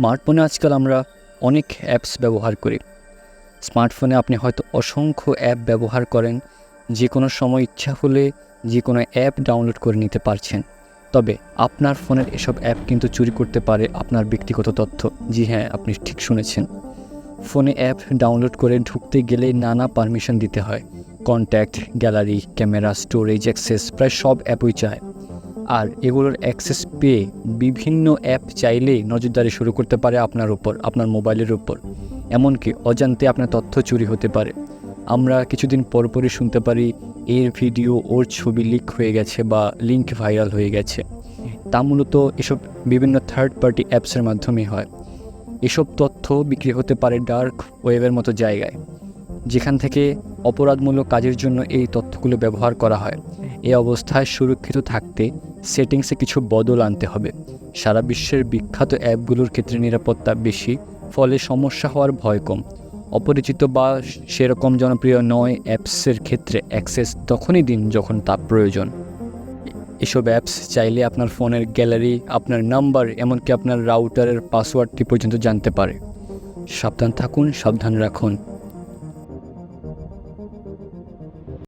স্মার্টফোনে আজকাল আমরা অনেক অ্যাপস ব্যবহার করি। স্মার্টফোনে আপনি হয়তো অসংখ্য অ্যাপ ব্যবহার করেন, যে কোনো সময় ইচ্ছা হলে যে কোনো অ্যাপ ডাউনলোড করে নিতে পারছেন। তবে আপনার ফোনের এসব অ্যাপ কিন্তু চুরি করতে পারে আপনার ব্যক্তিগত তথ্য। জি হ্যাঁ, আপনি ঠিক শুনেছেন। ফোনে অ্যাপ ডাউনলোড করে ঢুকতে গেলে নানা পারমিশন দিতে হয়। Contact, gallery, camera, storage, access প্রায় সব অ্যাপই চায়। আর এগুলোর অ্যাক্সেস পেয়ে বিভিন্ন অ্যাপ চাইলেই নজরদারি শুরু করতে পারে আপনার উপর, আপনার মোবাইলের উপর। এমনকি অজান্তে আপনার তথ্য চুরি হতে পারে। আমরা কিছুদিন পরপরই শুনতে পারি এর ভিডিও, ওর ছবি লিক হয়ে গেছে বা লিঙ্ক ভাইরাল হয়ে গেছে। তা মূলত এসব বিভিন্ন থার্ড পার্টি অ্যাপসের মাধ্যমে হয়। এসব তথ্য বিক্রি হতে পারে ডার্ক ওয়েবের মতো জায়গায়, যেখান থেকে অপরাধমূলক কাজের জন্য এই তথ্যগুলো ব্যবহার করা হয়। এই অবস্থায় সুরক্ষিত থাকতে সেটিংসে কিছু বদল আনতে হবে। সারা বিশ্বের বিখ্যাত অ্যাপগুলোর ক্ষেত্রে নিরাপত্তা বেশি, ফলে সমস্যা হওয়ার ভয় কম। অপরিচিত বা সেরকম জনপ্রিয় নয় অ্যাপসের ক্ষেত্রে অ্যাক্সেস তখনই দিন যখন তা প্রয়োজন। এসব অ্যাপস চাইলে আপনার ফোনের গ্যালারি, আপনার নাম্বার, এমনকি আপনার রাউটারের পাসওয়ার্ডটি পর্যন্ত জানতে পারে। সাবধান থাকুন, সাবধান রাখুন।